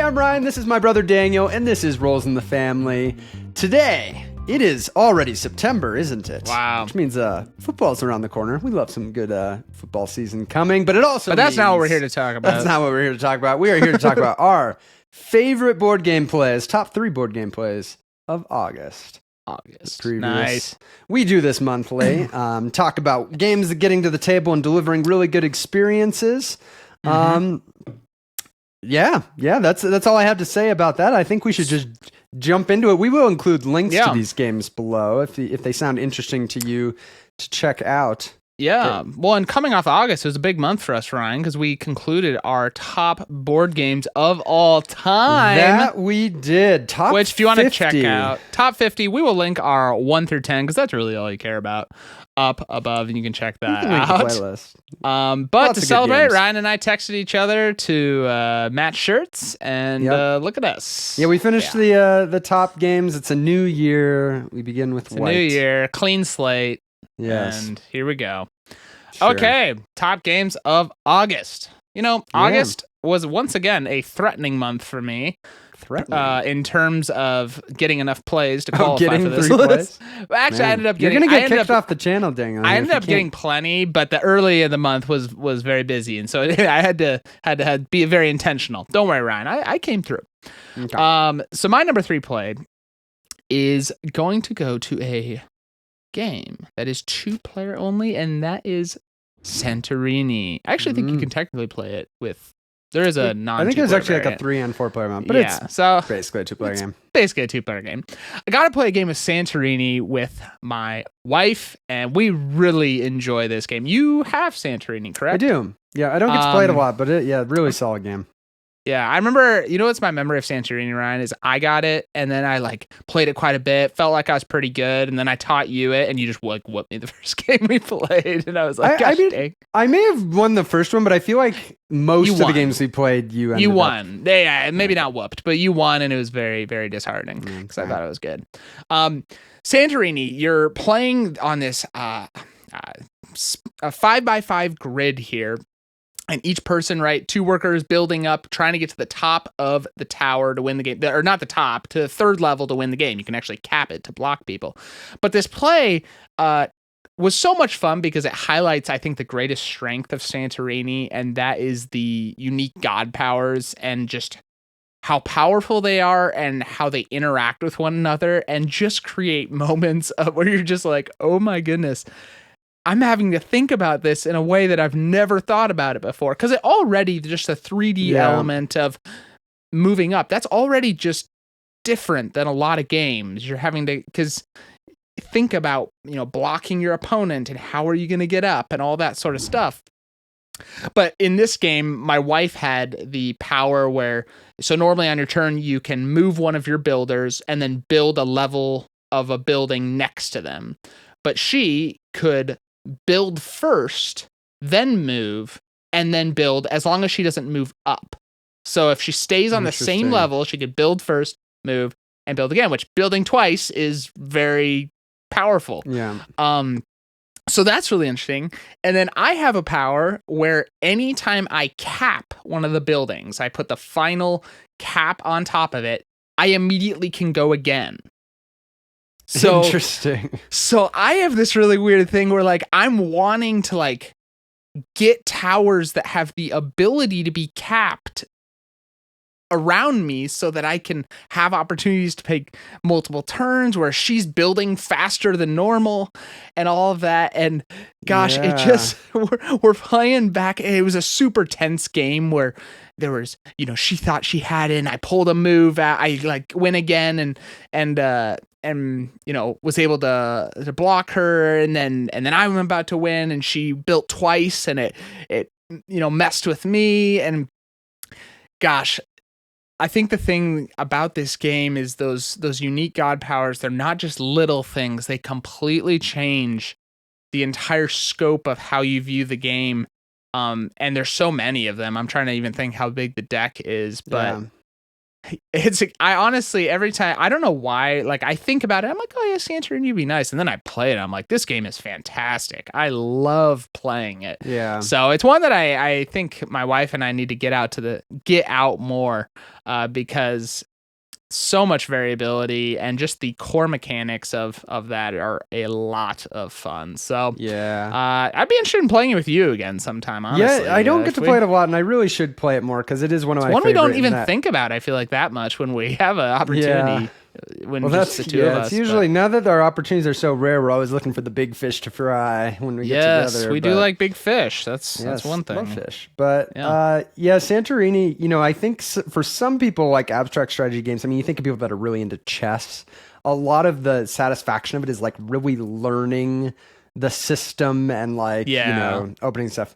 I'm Ryan, this is my brother Daniel, and this is Rolls in the Family. Today, it is already September, isn't it? Wow. Which means football's around the corner. We love some good football season coming, but it also But that's means, not what we're here to talk about. That's not what we're here to talk about. We are here to talk about our favorite board game plays, top 3 board game plays of August. Previous. Nice. We do this monthly. Talk about games that getting to the table and delivering really good experiences. Yeah, that's all I have to say about that. I think we should just jump into it. We will include links to these games below if they sound interesting to you to check out. Yeah. Well, and coming off August, it was a big month for us, Ryan, because we concluded our top board games of all time. That we did. Top 50. Which, if you want to check out, top 50, we will link our 1 through 10, because that's really all you care about, up above, and you can check that out. Playlist. But Lots to of celebrate, games. Ryan and I texted each other to match shirts, and look at us. Yeah, we finished the top games. It's a new year. We begin with It's white. a new year, clean slate. Yes. And here we go. Sure. Okay, top games of August. You know, August was once again a threatening month for me. Threatening. In terms of getting enough plays to qualify for this 3 list. plays? Actually, I ended up getting. You're gonna get I ended kicked up, off the channel, Daniel. I ended up getting plenty, but the early of the month was very busy, and so I had to be very intentional. Don't worry, Ryan. I came through. Okay. So my number 3 played is going to go to a game that is 2-player only, and that is Santorini. I actually think you can technically play it with. There is a non. I think there's actually variant. like a 3 and 4 player mode, but it's so basically a 2-player game. Basically a 2-player game. I got to play a game of Santorini with my wife, and we really enjoy this game. You have Santorini, correct? I do. Yeah, I don't get to play it a lot, but really solid game. Yeah, I remember, what's my memory of Santorini, Ryan, is I got it, and then I played it quite a bit, felt like I was pretty good, and then I taught you it, and you just whooped me the first game we played, and I was like, gosh dang. I may have won the first one, but I feel like most of the games we played, you won. Yeah, maybe not whooped, but you won, and it was very, very disheartening, because I thought it was good. Santorini, you're playing on this a 5x5 grid here. And each person, right, 2 workers building up, trying to get to the top of the tower to win the game. Or not the top, to the 3rd level to win the game. You can actually cap it to block people. But this play was so much fun because it highlights, I think, the greatest strength of Santorini, and that is the unique god powers and just how powerful they are and how they interact with one another and just create moments of where you're just like, oh my goodness. I'm having to think about this in a way that I've never thought about it before. Because it already, just a 3D element of moving up, that's already just different than a lot of games. You're having to, because think about, blocking your opponent and how are you going to get up and all that sort of stuff. But in this game, my wife had the power where, so normally on your turn, you can move one of your builders and then build a level of a building next to them. But she could build first, then move, and then build as long as she doesn't move up. So if she stays on the same level, she could build first, move, and build again, which building twice is very powerful. Yeah. So that's really interesting. And then I have a power where anytime I cap one of the buildings, I put the final cap on top of it, I immediately can go again. So interesting. So I have this really weird thing where I'm wanting to get towers that have the ability to be capped around me so that I can have opportunities to take multiple turns where she's building faster than normal and all of that. And gosh, it just, we're playing back. It was a super tense game where there was, she thought she had it and I pulled a move. I win again and was able to block her, and then I'm about to win, and she built twice, and it messed with me, and gosh, I think the thing about this game is those unique god powers. They're not just little things; they completely change the entire scope of how you view the game. And there's so many of them. I'm trying to even think how big the deck is, but. I honestly, every time, I don't know why, like I think about it, I'm like, oh yeah, Santorini would be nice. And then I play it. I'm like, this game is fantastic. I love playing it. Yeah. So it's one that I think my wife and I need to get out more, because so much variability and just the core mechanics of that are a lot of fun. So yeah, I'd be interested in playing it with you again sometime. Honestly, yeah. I don't get to play it a lot, and I really should play it more because it is one of my. One favorite we don't even think about. I feel like that much when we have an opportunity. Yeah. When well, just that's the two of us. It's usually now that our opportunities are so rare, we're always looking for the big fish to fry when we get together. Yes, we do like big fish. That's one thing. Love fish, but Santorini. You know, I think for some people like abstract strategy games. I mean, you think of people that are really into chess. A lot of the satisfaction of it is like really learning the system and like you know opening stuff.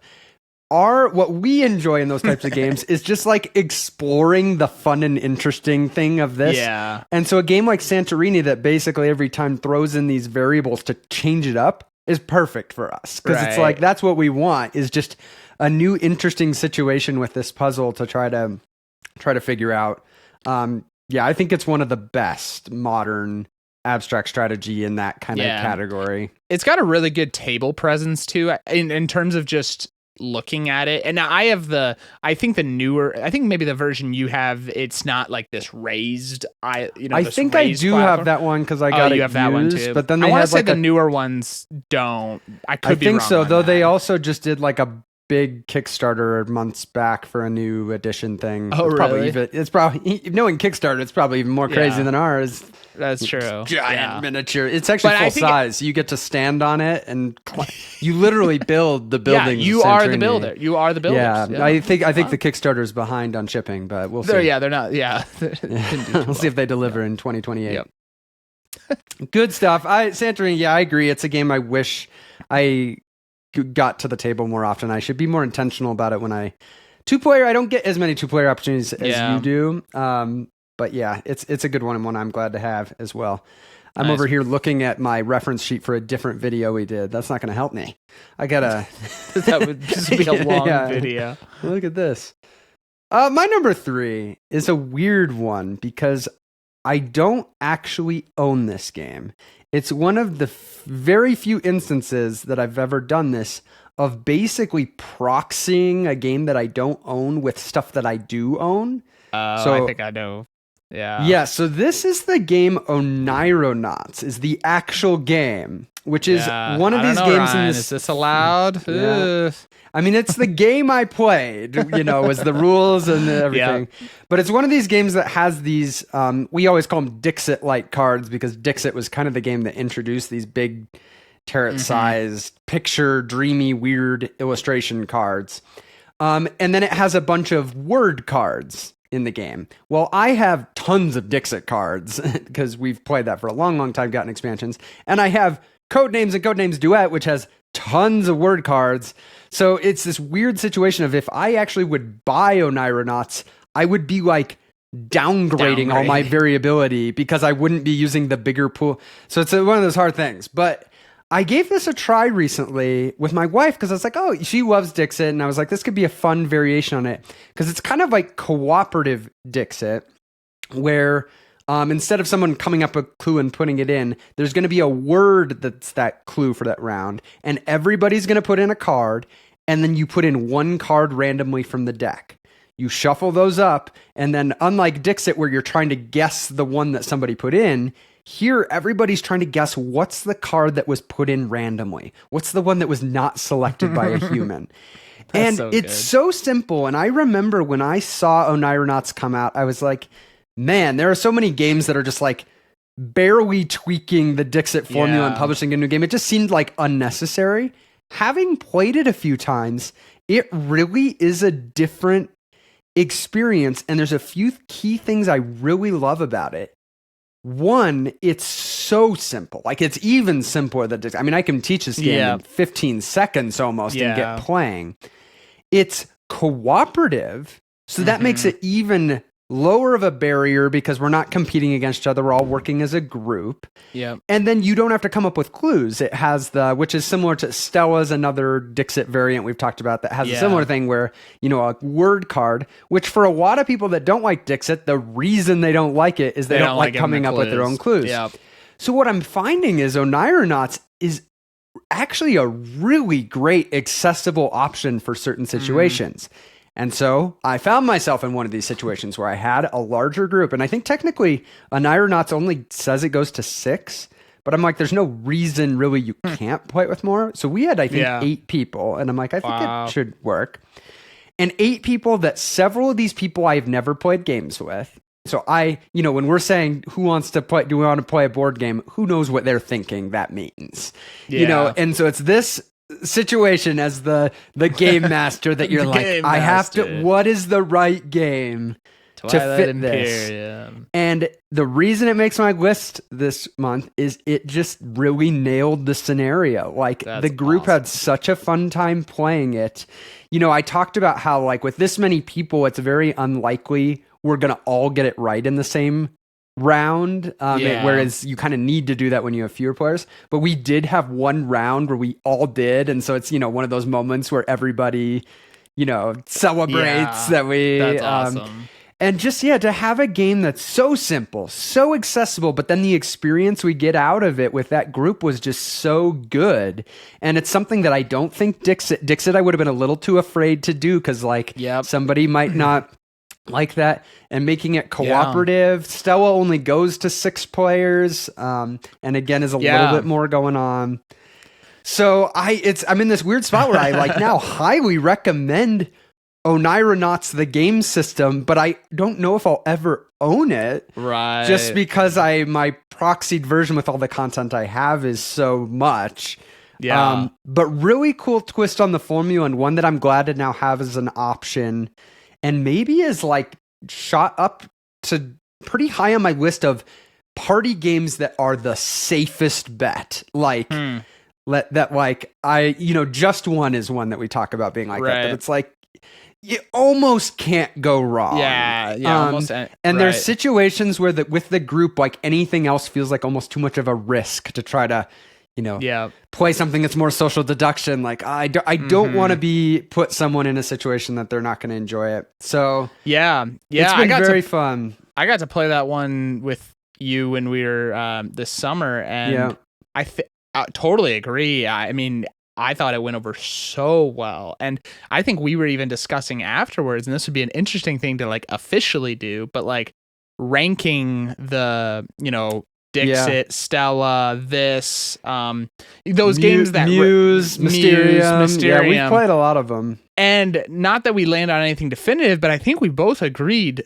What we enjoy in those types of games is just like exploring the fun and interesting thing of this. Yeah. And so a game like Santorini that basically every time throws in these variables to change it up is perfect for us. Because it's like, that's what we want, is just a new interesting situation with this puzzle to try to figure out. I think it's one of the best modern abstract strategy in that kind of category. It's got a really good table presence too, in terms of just looking at it. And now I think maybe the version you have, it's not like this raised. I think I do have that one because I got it. You have that one too. But then I want to say like the newer ones don't. I could be think wrong so. on Though that. they also just did like a big Kickstarter months back for a new edition thing. Oh, really? It's probably knowing Kickstarter, it's probably even more crazy than ours. That's true. Giant miniature. It's actually full size. You get to stand on it and you literally build the building. You are the builder. You are the builder. Yeah. I think the Kickstarter is behind on shipping, but we'll see. They're not. Yeah. We'll see if they deliver in 2028. Yep. Good stuff. Santorini. Yeah, I agree. It's a game I wish I got to the table more often. I should be more intentional about it when I two-player. I don't get as many two-player opportunities as you do. But yeah, it's a good one and one I'm glad to have as well. I'm over here looking at my reference sheet for a different video we did. That's not going to help me. I gotta. That would just be a long video. Look at this. My number 3 is a weird one because I don't actually own this game. It's one of the very few instances that I've ever done this of basically proxying a game that I don't own with stuff that I do own. I think I know. Yeah. Yeah, so this is the game Oneironauts, is the actual game, which is one of these games Ryan, in this. Is this allowed? Yeah. I mean, it's the game I played, was the rules and everything. Yeah. But it's one of these games that has these, we always call them Dixit-like cards because Dixit was kind of the game that introduced these big tarot-sized, picture, dreamy, weird illustration cards. And then it has a bunch of word cards in the game. Well, I have tons of Dixit cards because we've played that for a long, long time, gotten expansions. And I have Codenames and Codenames Duet, which has tons of word cards. So it's this weird situation of if I actually would buy Oneironauts, I would be like downgrading all my variability because I wouldn't be using the bigger pool. So it's one of those hard things. But I gave this a try recently with my wife because I was like, oh, she loves Dixit. And I was like, this could be a fun variation on it because it's kind of like cooperative Dixit where instead of someone coming up a clue and putting it in, there's going to be a word that's that clue for that round. And everybody's going to put in a card. And then you put in one card randomly from the deck. You shuffle those up. And then unlike Dixit, where you're trying to guess the one that somebody put in, here, everybody's trying to guess what's the card that was put in randomly. What's the one that was not selected by a human? And it's so simple. And I remember when I saw Oneironauts come out, I was like, man, there are so many games that are just like barely tweaking the Dixit formula and publishing a new game. It just seemed like unnecessary. Having played it a few times, it really is a different experience. And there's a few key things I really love about it. One, it's so simple. Like, it's even simpler than Dixit. I mean, I can teach this game in 15 seconds almost and get playing. It's cooperative, so that makes it even lower of a barrier because we're not competing against each other. We're all working as a group. Yeah. And then you don't have to come up with clues. It has which is similar to Stella's, another Dixit variant we've talked about that has a similar thing where, a word card, which for a lot of people that don't like Dixit, the reason they don't like it is they don't like coming up with their own clues. Yep. So what I'm finding is Oneironauts is actually a really great accessible option for certain situations. And so I found myself in one of these situations where I had a larger group. And I think technically Oneironauts only says it goes to 6. But I'm like, there's no reason really you can't play it with more. So we had, I think, 8 people. And I'm like, I think it should work. And 8 people that several of these people I've never played games with. So when we're saying do we want to play a board game, who knows what they're thinking that means? And so it's this situation as the game master that you're like, I have to, what is the right game to fit this? And the reason it makes my list this month is it just really nailed the scenario. Like the group had such a fun time playing it. I talked about how like with this many people, it's very unlikely we're going to all get it right in the same round, whereas you kind of need to do that when you have fewer players. But we did have one round where we all did, and so it's one of those moments where everybody celebrates that we. That's awesome. And just to have a game that's so simple, so accessible, but then the experience we get out of it with that group was just so good. And it's something that I don't think Dixit I would have been a little too afraid to do because somebody might not like that, and making it cooperative. Stella only goes to 6 players, and again is a little bit more going on. So I'm in this weird spot where I now highly recommend Oneironauts the game system, but I don't know if I'll ever own it. Right. Just because my proxied version with all the content I have is so much. Yeah. But really cool twist on the formula, and one that I'm glad to now have as an option. And maybe is shot up to pretty high on my list of party games that are the safest bet. Just One is one that we talk about being like that. But it's like, you almost can't go wrong. Yeah, almost. And there's situations where with the group, anything else feels like almost too much of a risk to try to, play something that's more social deduction. I don't want to put someone in a situation that they're not going to enjoy it. So it's been very fun. I got to play that one with you when we were this summer, and I totally agree. I mean, I thought it went over so well, and I think we were even discussing afterwards, and this would be an interesting thing to officially do, but ranking the Dixit, Stella, those games that Muse, Mysterium. Yeah, we've played a lot of them. And not that we land on anything definitive, but I think we both agreed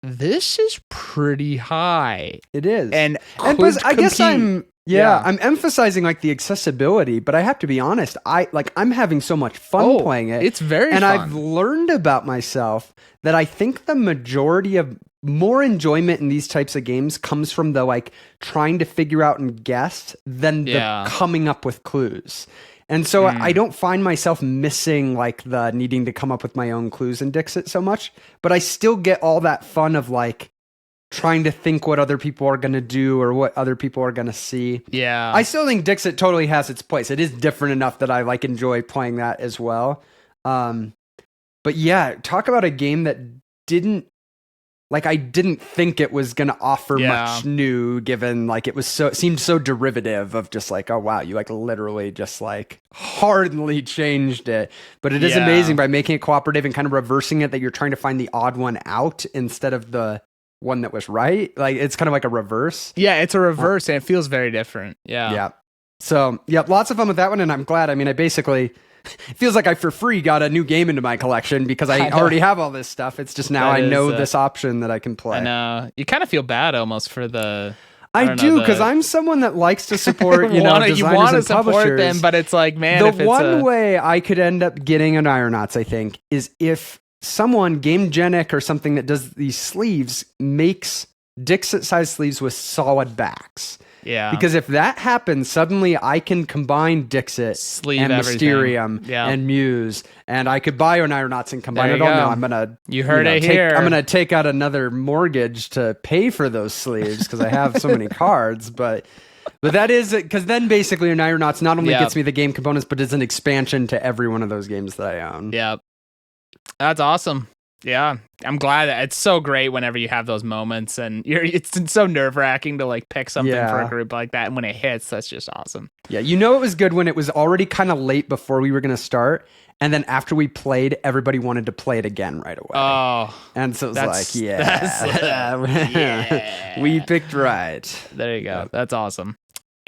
this is pretty high. It is. And I guess I'm emphasizing the accessibility, but I have to be honest, I'm having so much fun playing it. It's very fun. And I've learned about myself that I think the majority of more enjoyment in these types of games comes from the trying to figure out and guess than the coming up with clues. And so I don't find myself missing the needing to come up with my own clues in Dixit so much, but I still get all that fun of trying to think what other people are going to do or what other people are going to see. Yeah. I still think Dixit totally has its place. It is different enough that I enjoy playing that as well. But yeah, talk about a game that didn't I didn't think it was going to offer much new, given it seemed so derivative of just oh wow, you literally just hardly changed it. But it is amazing by making it cooperative and kind of reversing it, that you're trying to find the odd one out instead of the one that was right. It's kind of like a reverse. Yeah, it's a reverse, and it feels very different. Yeah. So lots of fun with that one, and I'm glad. I mean, I basically it feels like I for free got a new game into my collection because I already have all this stuff. It's just now I know this option that I can play. I know. You kind of feel bad almost for the... I do, because I'm someone that likes to support, designers you want to and support publishers. them, but it's the one way I could end up getting Oneironauts, I think, is if someone, Gamegenic or something that does these sleeves, makes Dixit-sized sleeves with solid backs. Yeah. Because if that happens, suddenly I can combine Dixit Sleeve and everything. Mysterium Yeah. and Muse, and I could buy Oneironauts and combine There it you all. go. No, I'm gonna. You heard it here. I'm gonna take out another mortgage to pay for those sleeves because I have so many cards. But that is because then basically Oneironauts not only Yep. gets me the game components, but it's an expansion to every one of those games that I own. Yep. That's awesome. Yeah, I'm glad that it's so great whenever you have those moments, and it's so nerve wracking to like pick something for a group like that, and when it hits, that's just awesome. Yeah, you know it was good when it was already kind of late before we were going to start, and then after we played, everybody wanted to play it again right away. Oh, and so it was yeah. We picked right. There you go. That's awesome.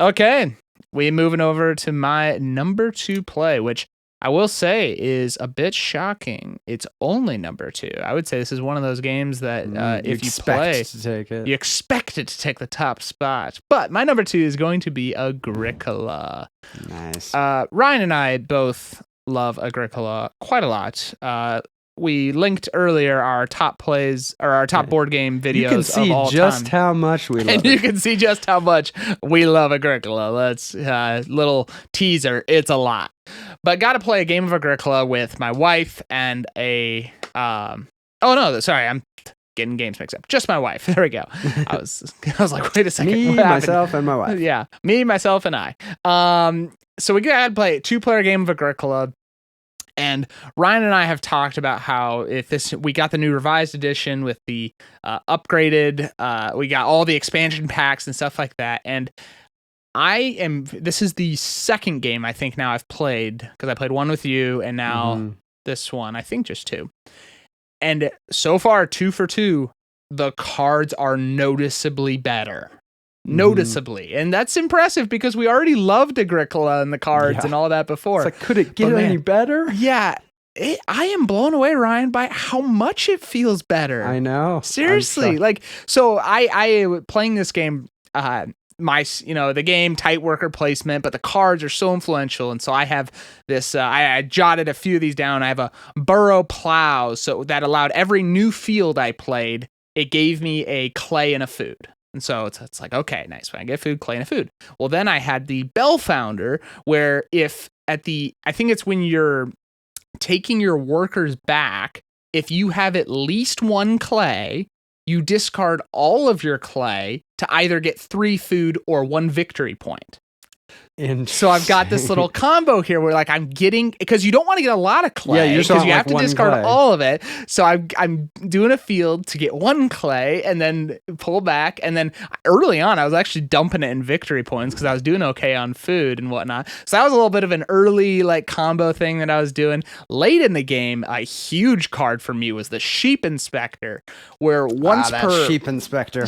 Okay, we moving over to my number 2 play, which I will say is a bit shocking. It's only number 2. I would say this is one of those games that if you play, to take it. you expect it to take the top spot. But my number 2 is going to be Agricola. Nice. Ryan and I both love Agricola quite a lot. We linked earlier our top plays or our top board game videos you can see of all just time. how much we love And it. you can see just how much we love Agricola. Let's little teaser. It's a lot. But got to play a game of Agricola with my wife and a oh no, sorry, I'm getting games mixed up. Just my wife. There we go. I was like, wait a second. Me, what happened? myself, and my wife. Yeah, me, myself, and I. So we got to play a 2-player game of Agricola. And Ryan and I have talked about how we got the new revised edition with the upgraded, we got all the expansion packs and stuff like that. And this is the second game I think now I've played, because I played one with you and now this one, I think just 2. And so far, 2 for 2, the cards are noticeably better. Noticeably. And that's impressive because we already loved Agricola and the cards and all that before. It's like, could it get any better? Yeah. I am blown away, Ryan, by how much it feels better. I know. Seriously. Like, so I playing this game, the game tight worker placement, but the cards are so influential. And so I have this, I jotted a few of these down. I have a burrow plow. So that allowed every new field I played, it gave me a clay and a food. And so it's like, okay, nice. When I get food, clay and a food. Well, then I had the Bell Founder, where I think it's when you're taking your workers back, if you have at least 1 clay, you discard all of your clay to either get 3 food or 1 victory point. So I've got this little combo here where like I'm getting, because you don't want to get a lot of clay because you have to discard all of it. So I'm doing a field to get 1 clay and then pull back. And then early on, I was actually dumping it in victory points because I was doing okay on food and whatnot. So that was a little bit of an early like combo thing that I was doing. Late in the game, a huge card for me was the Sheep Inspector, where once per Sheep Inspector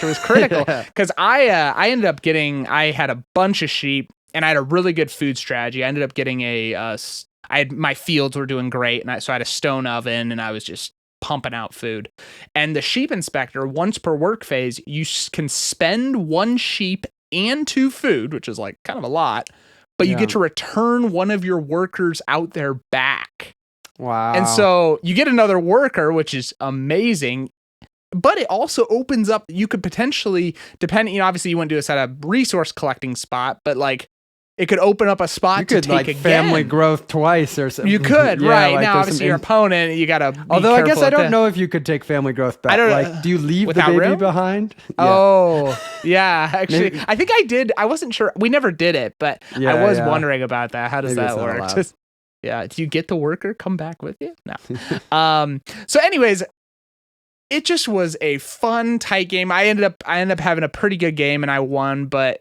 was critical because I ended up getting, I had a bunch of sheep and I had a really good food strategy. I ended up getting my fields were doing great, and so I had a stone oven and I was just pumping out food. And the Sheep Inspector, once per work phase, you can spend 1 sheep and 2 food, which is like kind of a lot, but you get to return one of your workers out there back. Wow. And so you get another worker, which is amazing. But it also opens up, you could potentially, depending, obviously you wouldn't do this at a resource collecting spot, but like it could open up a spot to take like again. Family growth twice or something. You could, right. Like now, obviously your opponent, you got to be Although I guess I don't that. know if you could take family growth back. I don't, like, do you leave the without baby room? behind? Oh, yeah. Actually, Maybe. I think I did. I wasn't sure. We never did it, but I was wondering about that. How does Maybe that it's not work? allowed. Yeah. Do you get the worker come back with you? No. So anyways, it just was a fun, tight game. I ended up having a pretty good game and I won, but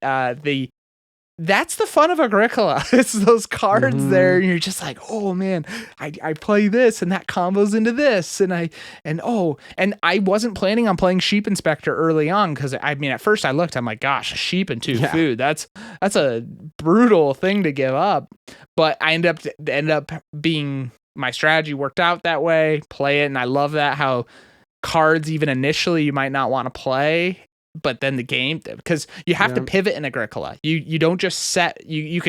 that's the fun of Agricola. It's those cards there, and you're just like, oh man, I play this and that combos into this, and I wasn't planning on playing Sheep Inspector early on because I mean at first I looked, I'm like, gosh, a sheep and 2 food, that's a brutal thing to give up. But I ended up being, my strategy worked out that way, play it, and I love that how cards even initially you might not want to play but then the game, because you have to pivot in Agricola. You don't just set, you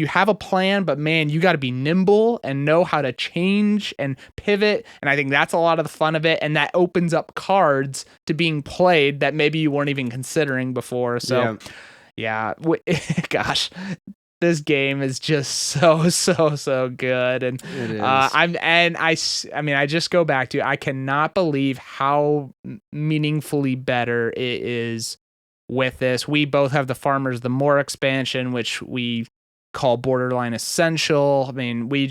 have a plan, but man, you got to be nimble and know how to change and pivot. And I think that's a lot of the fun of it. And that opens up cards to being played that maybe you weren't even considering before. So gosh, this game is just so good. And it is. I just go back to, I cannot believe how meaningfully better it is with this. We both have the Farmers the More expansion, which we call Borderline Essential. I mean, we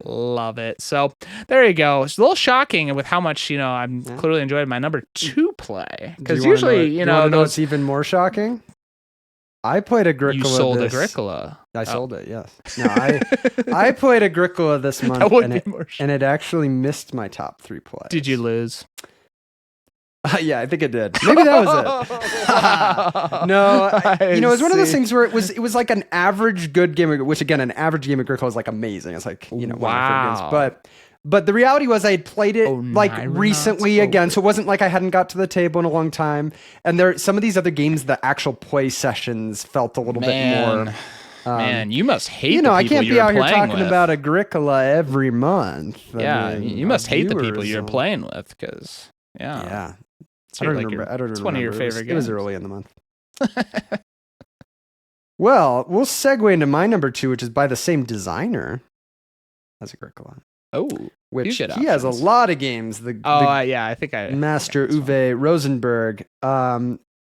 love it. So there you go. It's a little shocking with how much, I'm clearly enjoying my number 2 play. Because usually, you know what's even more shocking? I played Agricola. You sold Agricola. I sold it, yes. No, I played Agricola this month, and it actually missed my top 3 plays. Did you lose? Yeah, I think it did. Maybe that was it. No, it was one of those things where it was like an average good game, which again, an average game of Agricola is like amazing. It's like, one of my favorite games. But the reality was I had played it recently again, so it wasn't like I hadn't got to the table in a long time. And some of these other games, the actual play sessions felt a little bit more. Man, you must hate the people I can't be out here talking with. About Agricola every month. You must hate the people you're playing with, because yeah. I don't remember. It's one of your favorite games. It was early in the month. Well, we'll segue into my number 2, which is by the same designer as Agricola. Oh, which he has a lot of games. I think Master Uwe Rosenberg.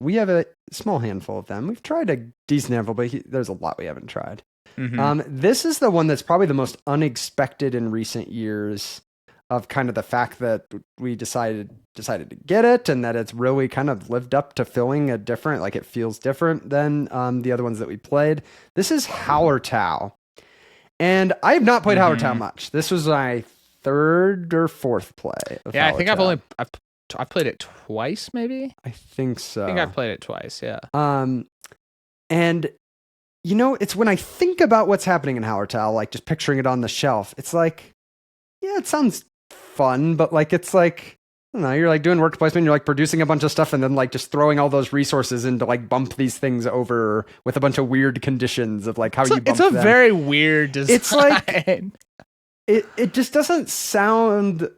We have a small handful of them. We've tried a decent handful, but there's a lot we haven't tried. Mm-hmm. This is the one that's probably the most unexpected in recent years, of kind of the fact that we decided to get it, and that it's really kind of lived up to feeling it feels different than the other ones that we played. This is Hallertau. And I have not played Hallertau much. This was my 3rd or 4th play of Hallertau. I think I've played it twice, maybe? I think so. I think I've played it twice, yeah. And, it's when I think about what's happening in Hallertau, like just picturing it on the shelf, it's like, yeah, it sounds fun, but it's like, I don't know, you're like doing work placement, you're like producing a bunch of stuff and then like just throwing all those resources in to like bump these things over with a bunch of weird conditions of like how you bump them. It's a very weird design. It's like, it just doesn't sound,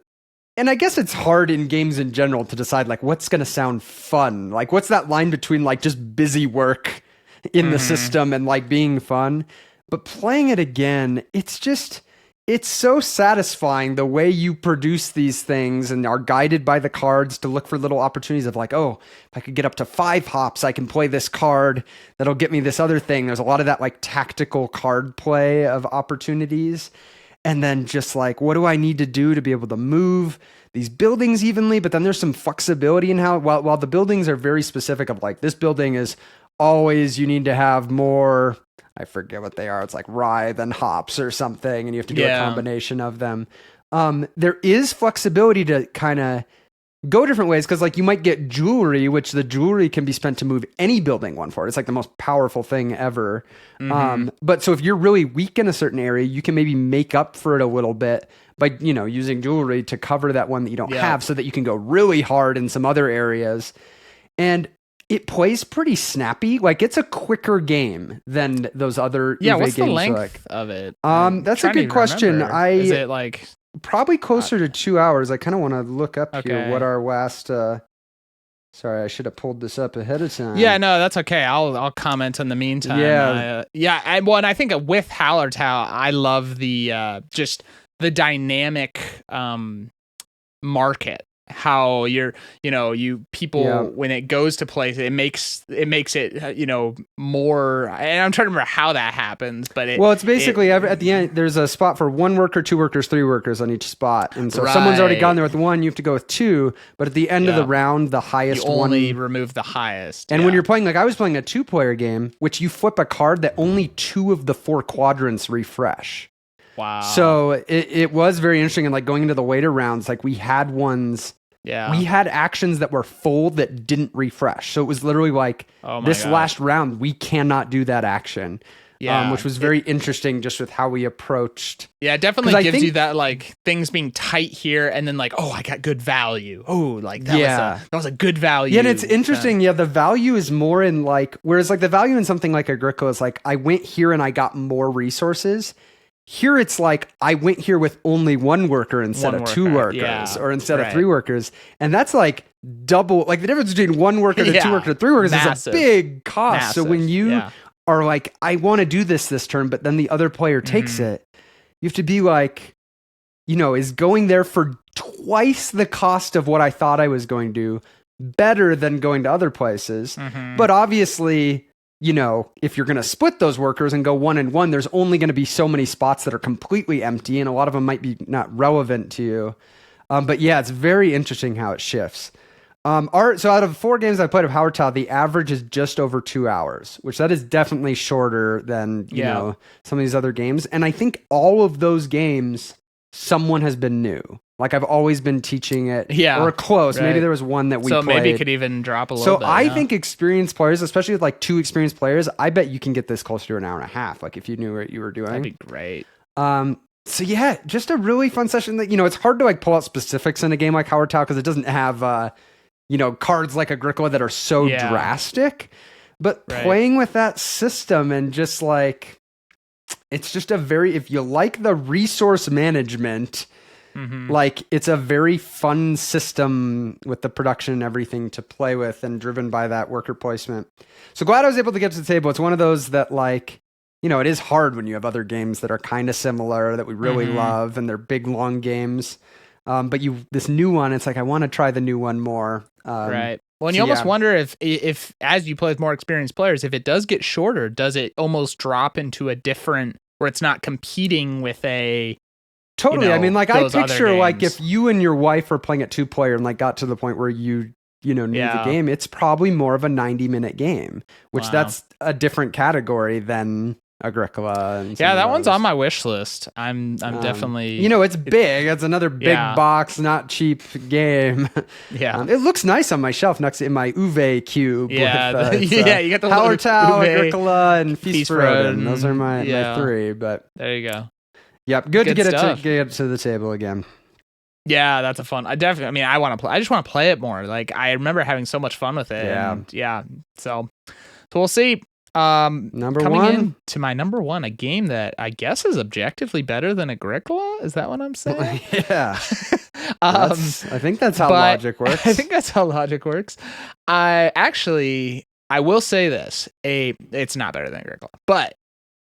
and I guess it's hard in games in general to decide like what's going to sound fun. Like what's that line between like just busy work in the system and like being fun. But playing it again, it's so satisfying the way you produce these things and are guided by the cards to look for little opportunities of like, oh, if I could get up to 5 hops, I can play this card that'll get me this other thing. There's a lot of that like tactical card play of opportunities. And then just like, what do I need to do to be able to move these buildings evenly? But then there's some flexibility in how, while the buildings are very specific of like, this building is always, you need to have more, I forget what they are. It's like rye than hops or something. And you have to do a combination of them. There is flexibility to kind of go different ways. Cause like you might get jewelry, which the jewelry can be spent to move any building one forward. It's like the most powerful thing ever. But so if you're really weak in a certain area, you can maybe make up for it a little bit by, using jewelry to cover that one that you don't have so that you can go really hard in some other areas. And it plays pretty snappy. Like it's a quicker game than those other Uwe what's games. The length of it? That's a good question. Is it like probably closer to 2 hours? I kind of want to look up here what our last. Sorry, I should have pulled this up ahead of time. Yeah, no, that's okay. I'll comment in the meantime. And I think with Hallertau, I love the just the dynamic market. How when it goes to place, it makes it more, and I'm trying to remember how that happens, but it's basically at the end there's a spot for 1 worker, 2 workers, 3 workers on each spot, and so if someone's already gone there with 1, you have to go with 2, but at the end of the round the highest you only one remove the highest. And when you're playing, like I was playing a 2-player game, which you flip a card that only 2 of the 4 quadrants refresh. Wow. So it was very interesting. And like going into the later rounds, like we had ones, we had actions that were full that didn't refresh. So it was literally like last round, we cannot do that action. Yeah. which was very interesting just with how we approached. Yeah, it definitely 'Cause I gives think- you that like things being tight here, and then like, oh, I got good value. Oh, like that was a good value. Yeah, and it's interesting. Yeah, the value is more in like, whereas like the value in something like Agricola is like, I went here and I got more resources. Here it's like, I went here with only one worker instead of two workers, or instead of three workers. And that's like double, like the difference between one worker to two workers to three workers is a big cost. So when you are like, I want to do this turn, but then the other player takes it, you have to be like, you know, is going there for twice the cost of what I thought I was going to do better than going to other places. But obviously, you know, if you're going to split those workers and go 1 and 1, there's only going to be so many spots that are completely empty, and a lot of them might be not relevant to you. But yeah, it's very interesting how it shifts. So out of 4 games I played of Howard Tile, the average is just over 2 hours, which that is definitely shorter than, you know, some of these other games. And I think all of those games, someone has been new. Like I've always been teaching it, or close. Maybe there was one that we played. So maybe it could even drop a little bit. So I think experienced players, especially with like 2 experienced players, I bet you can get this closer to an hour and a half. Like if you knew what you were doing. That'd be great. So yeah, just a really fun session that, you know, it's hard to like pull out specifics in a game like Howard Tile because it doesn't have, you know, cards like Agricola that are so drastic, but playing with that system and just like, it's just a very, if you like the resource management, like it's a very fun system with the production and everything to play with and driven by that worker placement. So glad I was able to get to the table. It's one of those that like, you know, it is hard when you have other games that are kind of similar that we really love and they're big, long games. But this new one, it's like, I want to try the new one more. Right. Well, and you almost wonder if as you play with more experienced players, if it does get shorter, does it almost drop into a different, where it's not competing with a... Totally. You know, I mean, like I picture like games. if you and your wife are playing at 2-player and like got to the point where you know, knew the game, it's probably more of a 90-minute game, which that's a different category than Agricola. And that one's on my wish list. I'm definitely, you know, it's big. It's another big box, not cheap game. It looks nice on my shelf next to in my Uwe cube. Yeah. With, you got the Howard Tile, Uwe, Agricola, and Feast for Odin. Odin. Those are my 3, but there you go. Yep. Good to get it to the table again. Yeah, that's a fun. I want to play. I just want to play it more. Like I remember having so much fun with it. So we'll see. Number coming one in to my number 1, a game that I guess is objectively better than Agricola. Is that what I'm saying? Yeah. I think that's how logic works. I think that's how logic works. I will say this: it's not better than Agricola, but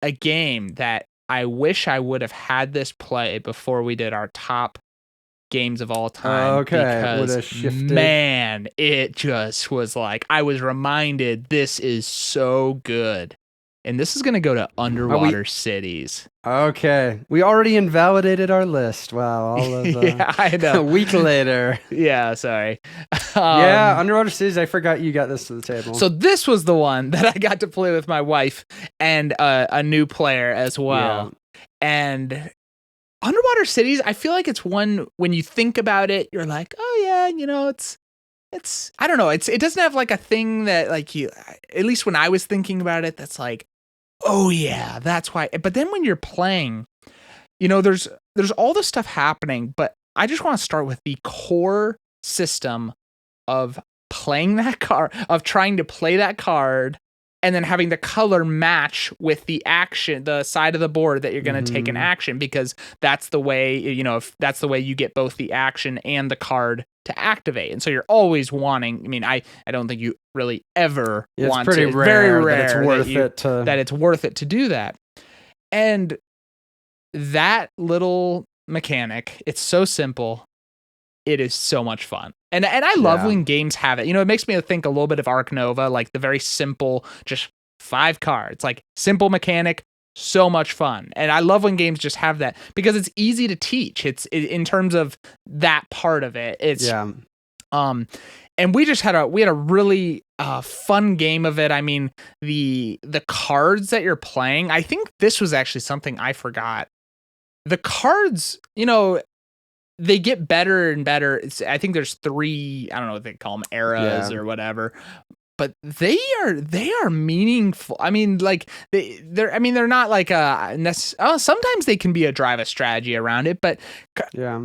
a game that I wish I would have had this play before we did our top games of all time. Okay, because man, it just was like I was reminded this is so good, and this is going to go to Underwater Cities. Okay, we already invalidated our list. Wow, all of I know. A week later. Yeah, sorry. Underwater Cities. I forgot you got this to the table. So this was the one that I got to play with my wife and a new player as well. And Underwater Cities, I feel like it's one when you think about it, you're like, oh yeah, you know, it's I don't know, it doesn't have like a thing that like you, at least when I was thinking about it, that's like, oh yeah, that's why. But then when you're playing, you know, there's all this stuff happening, but I just want to start with the core system of playing that card, of trying to play that card, and then having the color match with the action, the side of the board that you're going to take an action, because that's the way, you know, if that's the way you get both the action and the card to activate. And so you're always wanting, I mean, I don't think you really ever want to. It's very rare that it's worth it to do that. And that little mechanic, it's so simple. It is so much fun. And I love when games have it. You know, it makes me think a little bit of Ark Nova, like the very simple, just 5 cards, like simple mechanic, so much fun. And I love when games just have that because it's easy to teach. It's in terms of that part of it. It's and we just had a really fun game of it. I mean, the cards that you're playing, I think this was actually something I forgot. The cards, you know, they get better and better. I think there's 3, I don't know what they call them, eras or whatever. but they are meaningful. I mean, like they're not like sometimes they can be a drive a strategy around it, but Yeah.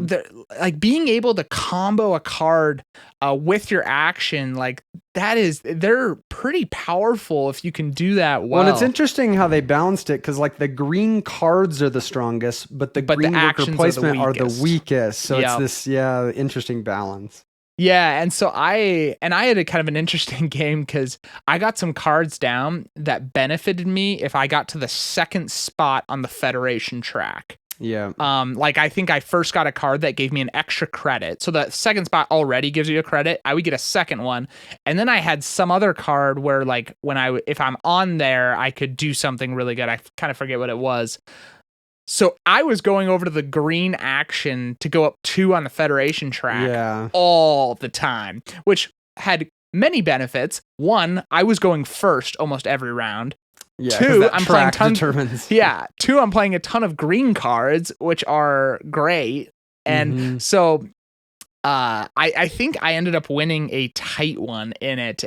like being able to combo a card with your action, like they're pretty powerful if you can do that well. Well, and it's interesting how they balanced it because like the green cards are the strongest, but the green worker placement are the weakest. So it's this interesting balance. Yeah, and so I had a kind of an interesting game because I got some cards down that benefited me if I got to the second spot on the Federation track. Yeah. Like I think I first got a card that gave me an extra credit. So the second spot already gives you a credit. I would get a second one. And then I had some other card where like if I'm on there, I could do something really good. I kind of forget what it was. So I was going over to the green action to go up 2 on the Federation track all the time, which had many benefits. 1, I was going first almost every round. Yeah, 2, I'm playing determines. 2, I'm playing a ton of green cards, which are great. And so I think I ended up winning a tight one in it.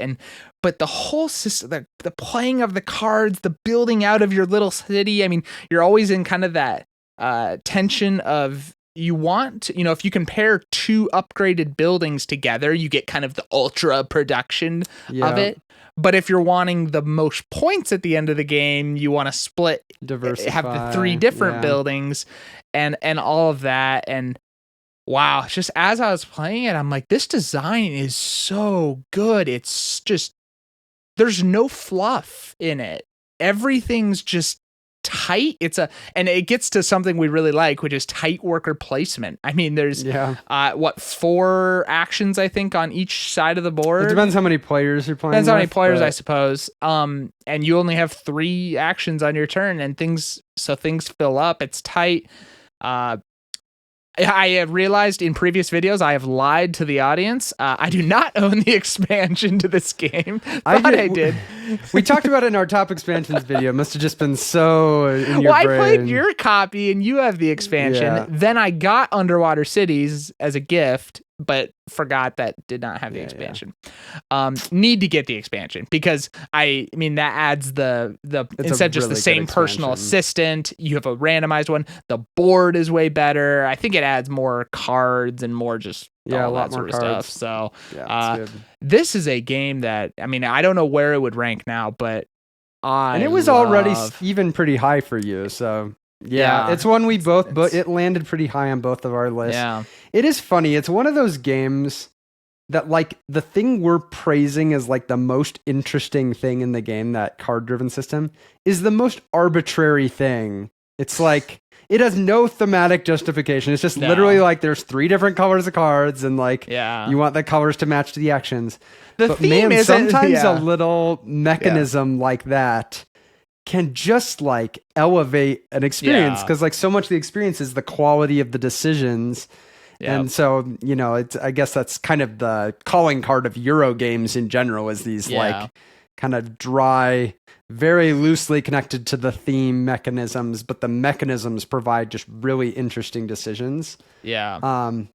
But the whole system, the playing of the cards, the building out of your little city, I mean, you're always in kind of that tension of you want, if you compare 2 upgraded buildings together, you get kind of the ultra production of it. But if you're wanting the most points at the end of the game, you want to split, have the 3 different buildings and all of that. And wow, just as I was playing it, I'm like, this design is so good. It's just, there's no fluff in it. Everything's just tight. And it gets to something we really like, which is tight worker placement. I mean, there's 4 actions, I think, on each side of the board. It depends how many players you're playing. Depends how many players, I suppose. And you only have 3 actions on your turn, and things fill up. It's tight. I have realized in previous videos I have lied to the audience. I do not own the expansion to this game. I did. We talked about it in our top expansions video. It must have just been so in your brain. I played your copy and you have the expansion. Yeah. Then I got Underwater Cities as a gift, but forgot that did not have the expansion. Need to get the expansion because I mean that adds the instead of just the same personal assistant, you have a randomized one. The board is way better. I think it adds more cards and more just a all lot that more sort of cards. stuff. So this is a game that, I mean, I don't know where it would rank now, but and it was already even pretty high for you. So it's one we both, but it landed pretty high on both of our lists. Yeah. It is funny. It's one of those games that like the thing we're praising as like the most interesting thing in the game, that card driven system, is the most arbitrary thing. It's like, it has no thematic justification. It's just literally like there's 3 different colors of cards and like you want the colors to match the actions. The theme is sometimes a little mechanism like that can just like elevate an experience because like so much of the experience is the quality of the decisions. And so, I guess that's kind of the calling card of Euro games in general, is these like kind of dry, very loosely connected to the theme mechanisms, but the mechanisms provide just really interesting decisions. And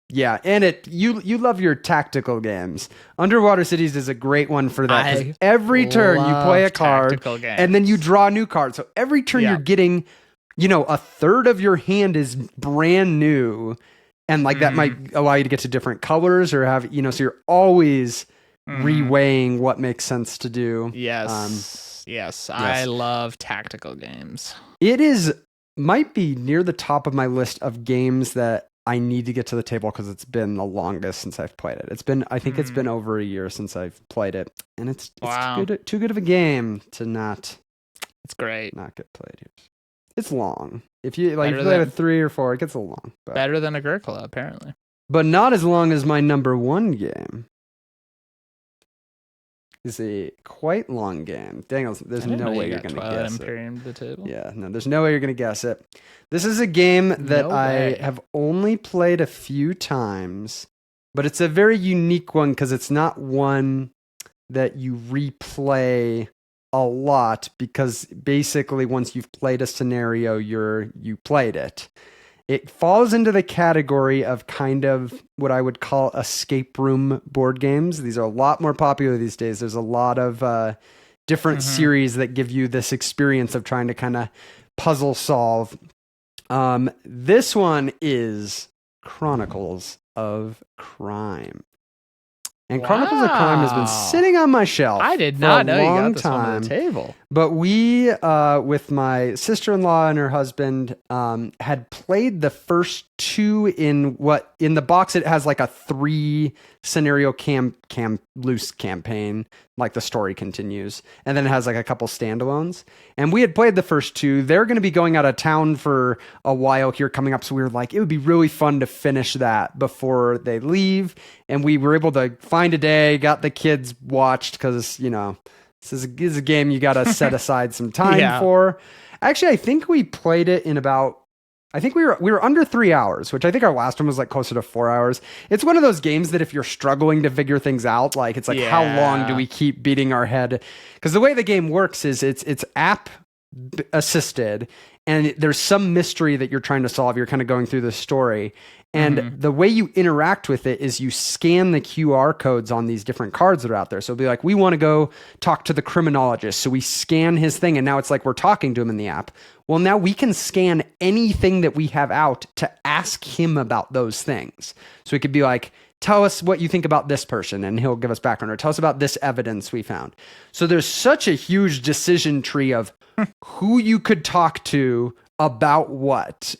you love your tactical games. Underwater Cities is a great one for that. 'Cause every turn you play a card and then you draw a new card. So every turn you're getting, a third of your hand is brand new. And like that might allow you to get to different colors or have, so you're always reweighing what makes sense to do. Yes. I love tactical games. It might be near the top of my list of games that I need to get to the table because it's been the longest since I've played it. I think it's been over a year since I've played it, and it's too good of a game to not. It's great. Not get played here. It's long. If you play with 3 or 4, it gets a little long. Better than Agricola, apparently. But not as long as my number 1 game. Is a quite long game. Daniel, there's no way you're going to guess Imperium to the table. Yeah, no, there's no way you're going to guess it. This is a game that I have only played a few times, but it's a very unique one because it's not one that you replay a lot, because basically once you've played a scenario, you played it. It falls into the category of kind of what I would call escape room board games. These are a lot more popular these days. There's a lot of different series that give you this experience of trying to kind of puzzle solve. This one is Chronicles of Crime. And Chronicles of Crime has been sitting on my shelf. I did not know you got this time. one to the table. But we, with my sister-in-law and her husband, had played the first two in the box. It has like a 3 scenario loose campaign, like the story continues, and then it has like a couple standalones. And we had played the first 2. They're going to be going out of town for a while here coming up, so we were like, it would be really fun to finish that before they leave. And we were able to find a day, got the kids watched because this is a game you got to set aside some time for. Actually, I think we played it in about. I think we were under 3 hours, which I think our last one was like closer to 4 hours. It's one of those games that if you're struggling to figure things out, like it's like how long do we keep beating our head? Because the way the game works is it's app assisted, and there's some mystery that you're trying to solve. You're kind of going through the story. And the way you interact with it is you scan the QR codes on these different cards that are out there. So it'll be like, we want to go talk to the criminologist. So we scan his thing, and now it's like we're talking to him in the app. Well, now we can scan anything that we have out to ask him about those things. So it could be like, tell us what you think about this person, and he'll give us background, or tell us about this evidence we found. So there's such a huge decision tree of who you could talk to about what.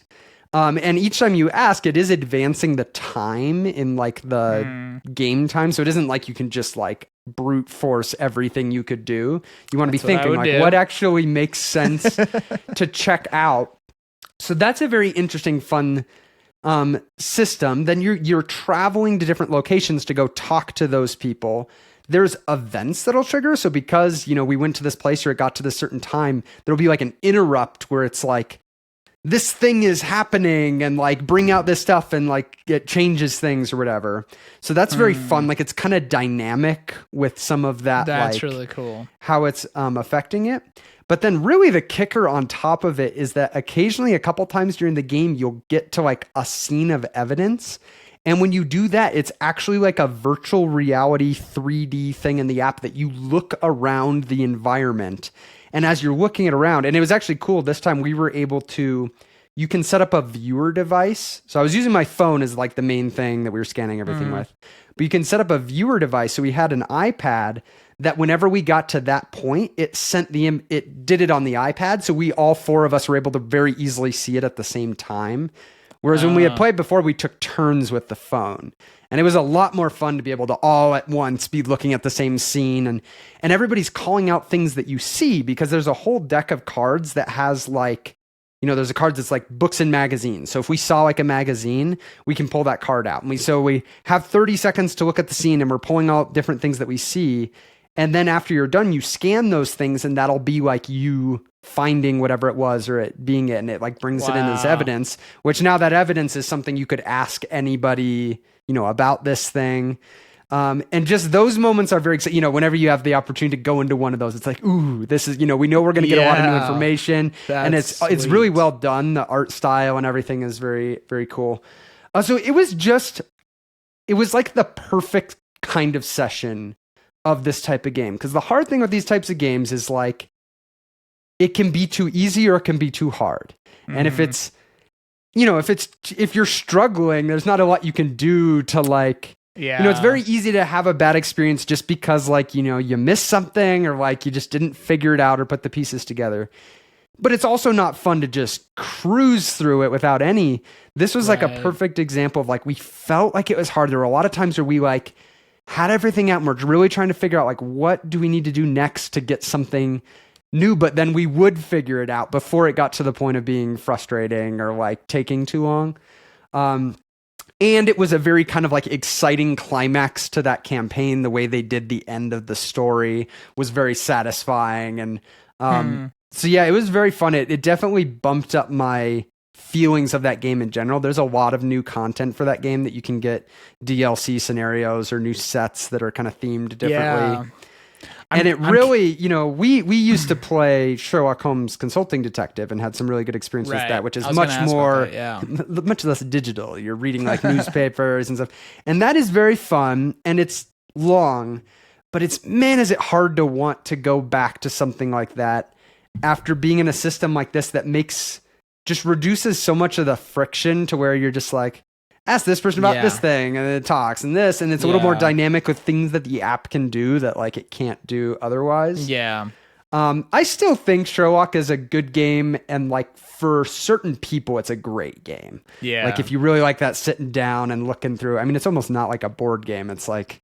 And each time you ask, it is advancing the time in like the game time. So it isn't like you can just like brute force everything you could do. You want to be thinking like, what actually makes sense to check out. So that's a very interesting, fun system. Then you're traveling to different locations to go talk to those people. There's events that'll trigger. So because, we went to this place or it got to this certain time, there'll be like an interrupt where it's like, this thing is happening, and like bring out this stuff, and like it changes things or whatever. So that's very fun. Like it's kind of dynamic with some of that. That's like, really cool. How it's affecting it. But then really the kicker on top of it is that occasionally a couple times during the game, you'll get to like a scene of evidence. And when you do that, it's actually like a virtual reality 3D thing in the app that you look around the environment. And as you're looking it around, and it was actually cool, this time we were able to, you can set up a viewer device. So I was using my phone as like the main thing that we were scanning everything with. But you can set up a viewer device. So we had an iPad that whenever we got to that point, it did it on the iPad. So we all 4 of us were able to very easily see it at the same time. Whereas when we had played before, we took turns with the phone. And it was a lot more fun to be able to all at once be looking at the same scene. And everybody's calling out things that you see, because there's a whole deck of cards that has like, there's a card that's like books and magazines. So if we saw like a magazine, we can pull that card out. And we have 30 seconds to look at the scene, and we're pulling out different things that we see. And then after you're done, you scan those things, and that'll be like you finding whatever it was, or it being it, and it like brings it in as evidence, which now that evidence is something you could ask anybody, about this thing. And just those moments are very exciting. Whenever you have the opportunity to go into one of those, it's like, ooh, this is, we know we're going to get a lot of new information, and it's really well done. The art style and everything is very, very cool. So it was like the perfect kind of session of this type of game. Because the hard thing with these types of games is like, it can be too easy or it can be too hard. And if it's, if you're struggling, there's not a lot you can do to like, it's very easy to have a bad experience just because like, you missed something, or like you just didn't figure it out or put the pieces together. But it's also not fun to just cruise through it without any. This was like a perfect example of like, we felt like it was hard. There were a lot of times where we like had everything out and we're really trying to figure out like, what do we need to do next to get something new, but then we would figure it out before it got to the point of being frustrating or like taking too long. And it was a very kind of like exciting climax to that campaign. The way they did the end of the story was very satisfying. And so yeah, it was very fun. It definitely bumped up my feelings of that game in general. There's a lot of new content for that game that you can get DLC scenarios or new sets that are kind of themed differently. And it really, we used to play Sherlock Holmes Consulting Detective and had some really good experience with that, which is much more, much less digital. You're reading like newspapers and stuff. And that is very fun, and it's long, but is it hard to want to go back to something like that after being in a system like this that just reduces so much of the friction to where you're just like, ask this person about this thing, and it talks, and this, and it's a little more dynamic with things that the app can do that like it can't do otherwise. Yeah. I still think Sherlock is a good game, and like for certain people, it's a great game. Yeah. Like if you really like that sitting down and looking through, I mean, it's almost not like a board game. It's like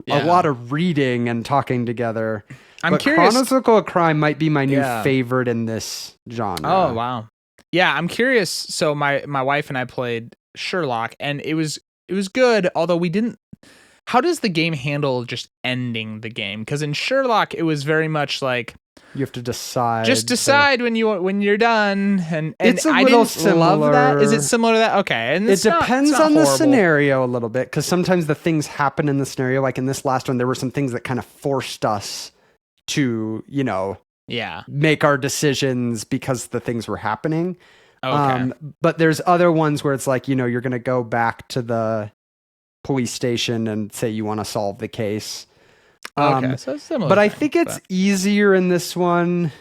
a lot of reading and talking together. I'm curious. Chronicle of Crime might be my new favorite in this genre. Oh, wow. Yeah, I'm curious. So my wife and I played Sherlock, and it was good, although we didn't. How does the game handle just ending the game? Because in Sherlock, it was very much like you have to decide. Just decide when you're done, and it's a little similar. Love that. Is it similar to that? Okay, and it depends on the scenario a little bit, because sometimes the things happen in the scenario. Like in this last one, there were some things that kind of forced us to, make our decisions because the things were happening. Okay. But there's other ones where it's like, you're going to go back to the police station and say you want to solve the case. Okay, so it's similar. But I think it's easier in this one.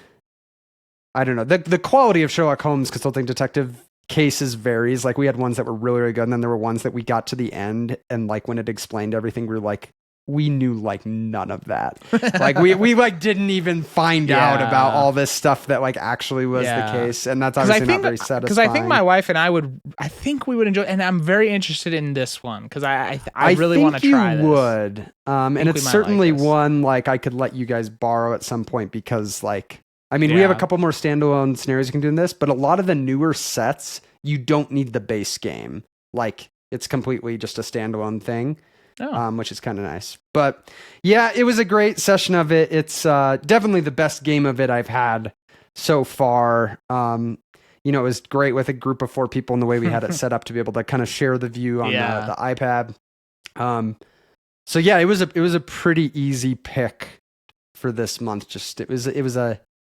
I don't know. The quality of Sherlock Holmes Consulting Detective cases varies. Like we had ones that were really, really good, and then there were ones that we got to the end, and like when it explained everything, we were like, we knew like none of that. Like we like didn't even find out about all this stuff that like actually was the case. And that's obviously not very satisfying. Because I think my wife and we would enjoy, and I'm very interested in this one because I really want to try this. You would. And it's certainly one like I could let you guys borrow at some point, because like, I mean, we have a couple more standalone scenarios you can do in this, but a lot of the newer sets, you don't need the base game. Like it's completely just a standalone thing. Which is kind of nice. But yeah, it was a great session of it. It's definitely the best game of it I've had so far. It was great with a group of 4 people, and the way we had it set up to be able to kind of share the view on the iPad. So yeah, it was a pretty easy pick for this month. Just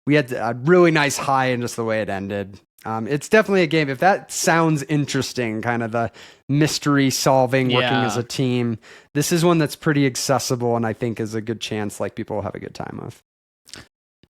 we had a really nice high in just the way it ended. It's definitely a game. If that sounds interesting, kind of the mystery solving, working as a team, this is one that's pretty accessible, and I think is a good chance like people will have a good time with.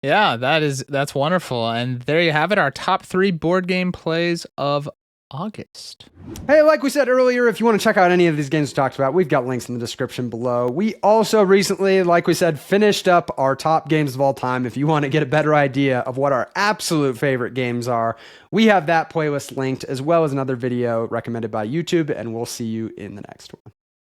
Yeah, that's wonderful. And there you have it, our top 3 board game plays of August. Hey, like we said earlier, if you want to check out any of these games we talked about, we've got links in the description below. We also recently, like we said, finished up our top games of all time. If you want to get a better idea of what our absolute favorite games are, we have that playlist linked, as well as another video recommended by YouTube, and we'll see you in the next one.